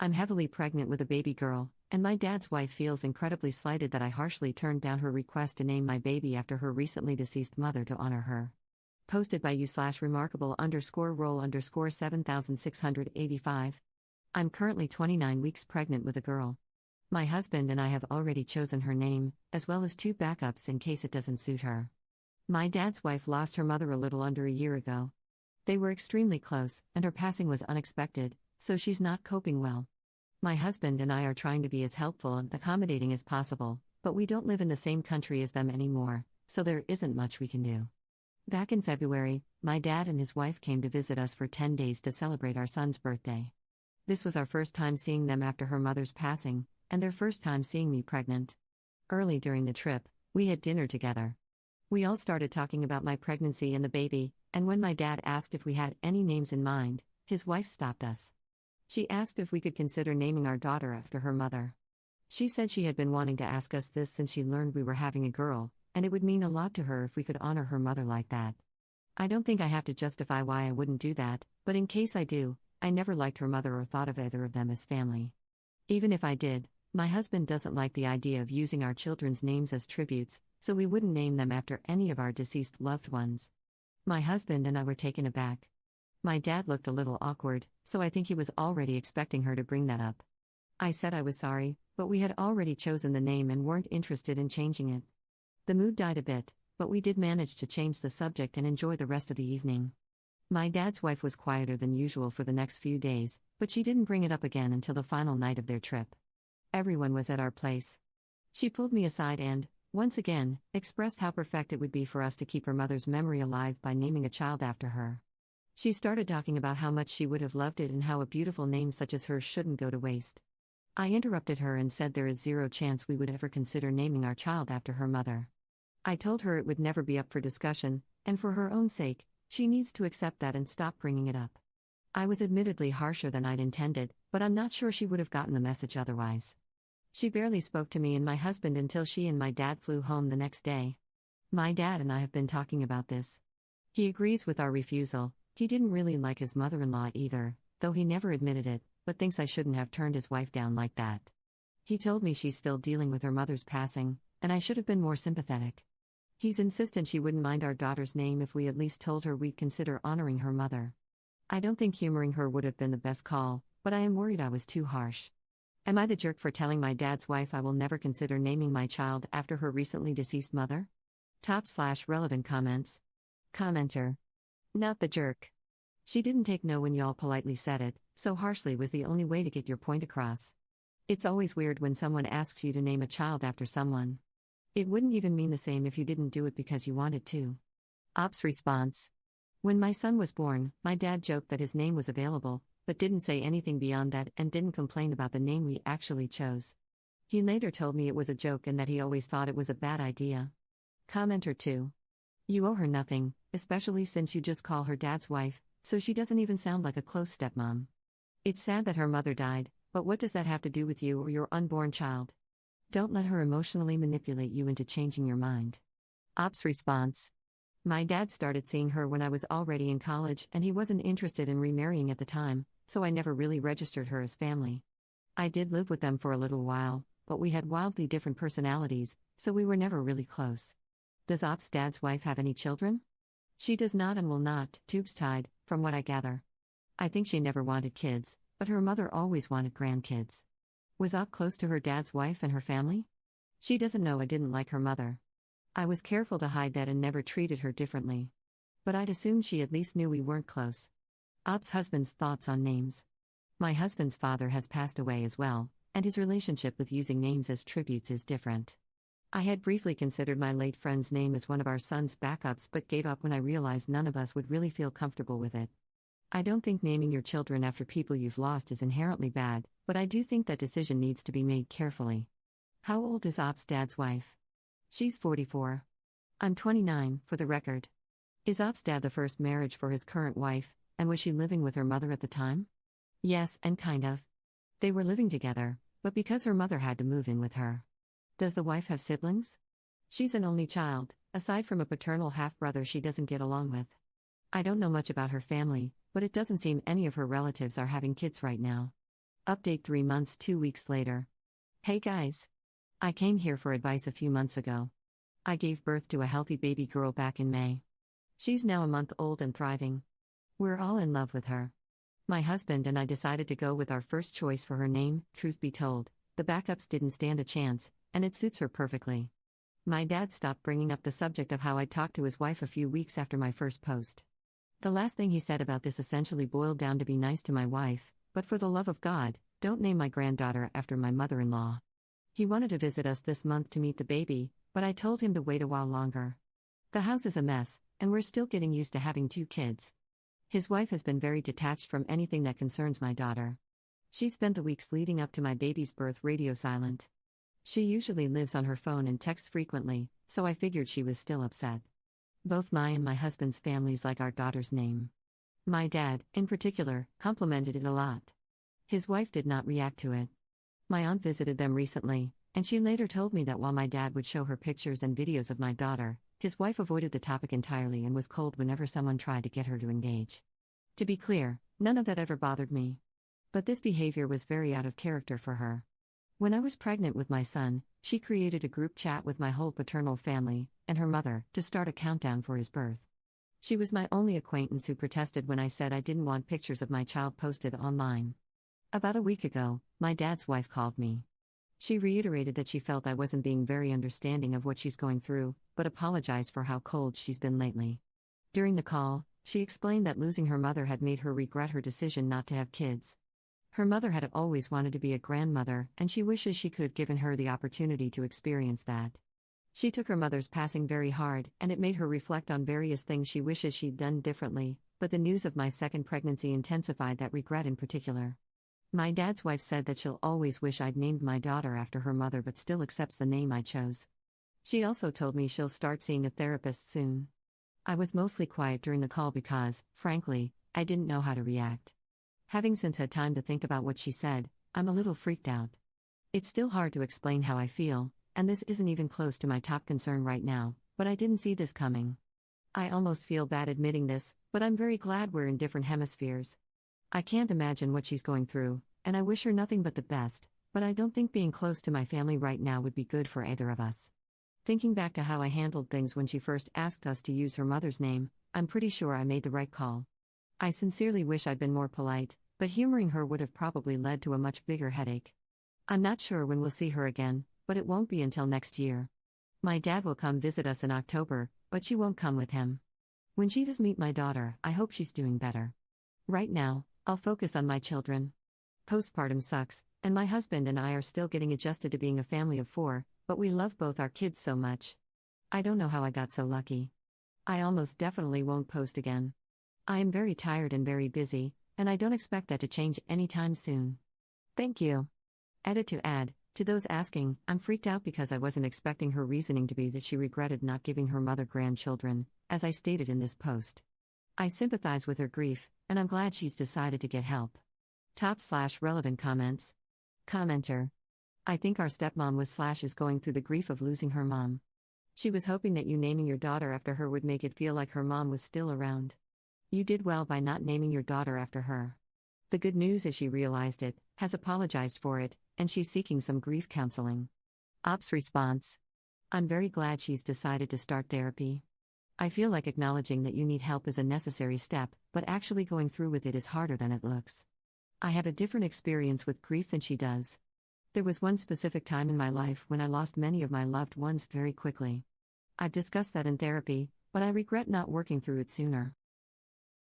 I'm heavily pregnant with a baby girl, and my dad's wife feels incredibly slighted that I harshly turned down her request to name my baby after her recently deceased mother to honor her. Posted by you/remarkable_roll_7685. I'm currently 29 weeks pregnant with a girl. My husband and I have already chosen her name, as well as 2 backups in case it doesn't suit her. My dad's wife lost her mother a little under a year ago. They were extremely close, and her passing was unexpected, so she's not coping well. My husband and I are trying to be as helpful and accommodating as possible, but we don't live in the same country as them anymore, so there isn't much we can do. Back in February, my dad and his wife came to visit us for 10 days to celebrate our son's birthday. This was our first time seeing them after her mother's passing, and their first time seeing me pregnant. Early during the trip, we had dinner together. We all started talking about my pregnancy and the baby, and when my dad asked if we had any names in mind, his wife stopped us. She asked if we could consider naming our daughter after her mother. She said she had been wanting to ask us this since she learned we were having a girl, and it would mean a lot to her if we could honor her mother like that. I don't think I have to justify why I wouldn't do that, but in case I do, I never liked her mother or thought of either of them as family. Even if I did, my husband doesn't like the idea of using our children's names as tributes, so we wouldn't name them after any of our deceased loved ones. My husband and I were taken aback. My dad looked a little awkward, so I think he was already expecting her to bring that up. I said I was sorry, but we had already chosen the name and weren't interested in changing it. The mood died a bit, but we did manage to change the subject and enjoy the rest of the evening. My dad's wife was quieter than usual for the next few days, but she didn't bring it up again until the final night of their trip. Everyone was at our place. She pulled me aside and, once again, expressed how perfect it would be for us to keep her mother's memory alive by naming a child after her. She started talking about how much she would have loved it and how a beautiful name such as hers shouldn't go to waste. I interrupted her and said there is zero chance we would ever consider naming our child after her mother. I told her it would never be up for discussion, and for her own sake, she needs to accept that and stop bringing it up. I was admittedly harsher than I'd intended, but I'm not sure she would have gotten the message otherwise. She barely spoke to me and my husband until she and my dad flew home the next day. My dad and I have been talking about this. He agrees with our refusal. He didn't really like his mother-in-law either, though he never admitted it, but thinks I shouldn't have turned his wife down like that. He told me she's still dealing with her mother's passing, and I should have been more sympathetic. He's insistent she wouldn't mind our daughter's name if we at least told her we'd consider honoring her mother. I don't think humoring her would have been the best call, but I am worried I was too harsh. Am I the jerk for telling my dad's wife I will never consider naming my child after her recently deceased mother? /relevant comments. Commenter. Not the jerk. She didn't take no when y'all politely said it, so harshly was the only way to get your point across. It's always weird when someone asks you to name a child after someone. It wouldn't even mean the same if you didn't do it because you wanted to. Ops response. When my son was born, my dad joked that his name was available, but didn't say anything beyond that and didn't complain about the name we actually chose. He later told me it was a joke and that he always thought it was a bad idea. Commenter 2. You owe her nothing, especially since you just call her dad's wife, so she doesn't even sound like a close stepmom. It's sad that her mother died, but what does that have to do with you or your unborn child? Don't let her emotionally manipulate you into changing your mind. Ops response. My dad started seeing her when I was already in college and he wasn't interested in remarrying at the time, so I never really registered her as family. I did live with them for a little while, but we had wildly different personalities, so we were never really close. Does Ops' dad's wife have any children? She does not and will not, tubes tied, from what I gather. I think she never wanted kids, but her mother always wanted grandkids. Was Op close to her dad's wife and her family? She doesn't know I didn't like her mother. I was careful to hide that and never treated her differently. But I'd assumed she at least knew we weren't close. Op's husband's thoughts on names. My husband's father has passed away as well, and his relationship with using names as tributes is different. I had briefly considered my late friend's name as one of our son's backups but gave up when I realized none of us would really feel comfortable with it. I don't think naming your children after people you've lost is inherently bad, but I do think that decision needs to be made carefully. How old is Op's dad's wife? She's 44. I'm 29, for the record. Is Op's dad the first marriage for his current wife, and was she living with her mother at the time? Yes, and kind of. They were living together, but because her mother had to move in with her. Does the wife have siblings? She's an only child, aside from a paternal half-brother she doesn't get along with. I don't know much about her family, but it doesn't seem any of her relatives are having kids right now. Update 3 months, 2 weeks later. Hey guys. I came here for advice a few months ago. I gave birth to a healthy baby girl back in May. She's now a month old and thriving. We're all in love with her. My husband and I decided to go with our first choice for her name. Truth be told, the backups didn't stand a chance, and it suits her perfectly. My dad stopped bringing up the subject of how I talked to his wife a few weeks after my first post. The last thing he said about this essentially boiled down to be nice to my wife, but for the love of God, don't name my granddaughter after my mother-in-law. He wanted to visit us this month to meet the baby, but I told him to wait a while longer. The house is a mess, and we're still getting used to having 2 kids. His wife has been very detached from anything that concerns my daughter. She spent the weeks leading up to my baby's birth radio silent. She usually lives on her phone and texts frequently, so I figured she was still upset. Both my and my husband's families like our daughter's name. My dad, in particular, complimented it a lot. His wife did not react to it. My aunt visited them recently, and she later told me that while my dad would show her pictures and videos of my daughter, his wife avoided the topic entirely and was cold whenever someone tried to get her to engage. To be clear, none of that ever bothered me. But this behavior was very out of character for her. When I was pregnant with my son, she created a group chat with my whole paternal family, and her mother, to start a countdown for his birth. She was my only acquaintance who protested when I said I didn't want pictures of my child posted online. About a week ago, my dad's wife called me. She reiterated that she felt I wasn't being very understanding of what she's going through, but apologized for how cold she's been lately. During the call, she explained that losing her mother had made her regret her decision not to have kids. Her mother had always wanted to be a grandmother, and she wishes she could have given her the opportunity to experience that. She took her mother's passing very hard, and it made her reflect on various things she wishes she'd done differently, but the news of my second pregnancy intensified that regret in particular. My dad's wife said that she'll always wish I'd named my daughter after her mother but still accepts the name I chose. She also told me she'll start seeing a therapist soon. I was mostly quiet during the call because, frankly, I didn't know how to react. Having since had time to think about what she said, I'm a little freaked out. It's still hard to explain how I feel, and this isn't even close to my top concern right now, but I didn't see this coming. I almost feel bad admitting this, but I'm very glad we're in different hemispheres. I can't imagine what she's going through, and I wish her nothing but the best, but I don't think being close to my family right now would be good for either of us. Thinking back to how I handled things when she first asked us to use her mother's name, I'm pretty sure I made the right call. I sincerely wish I'd been more polite, but humoring her would have probably led to a much bigger headache. I'm not sure when we'll see her again, but it won't be until next year. My dad will come visit us in October, but she won't come with him. When she does meet my daughter, I hope she's doing better. Right now, I'll focus on my children. Postpartum sucks, and my husband and I are still getting adjusted to being a family of 4, but we love both our kids so much. I don't know how I got so lucky. I almost definitely won't post again. I am very tired and very busy, and I don't expect that to change anytime soon. Thank you. Edit to add, to those asking, I'm freaked out because I wasn't expecting her reasoning to be that she regretted not giving her mother grandchildren, as I stated in this post. I sympathize with her grief, and I'm glad she's decided to get help. Top/relevant comments. Commenter. I think our stepmom is going through the grief of losing her mom. She was hoping that you naming your daughter after her would make it feel like her mom was still around. You did well by not naming your daughter after her. The good news is she realized it, has apologized for it, and she's seeking some grief counseling. Ops response. I'm very glad she's decided to start therapy. I feel like acknowledging that you need help is a necessary step, but actually going through with it is harder than it looks. I have a different experience with grief than she does. There was one specific time in my life when I lost many of my loved ones very quickly. I've discussed that in therapy, but I regret not working through it sooner.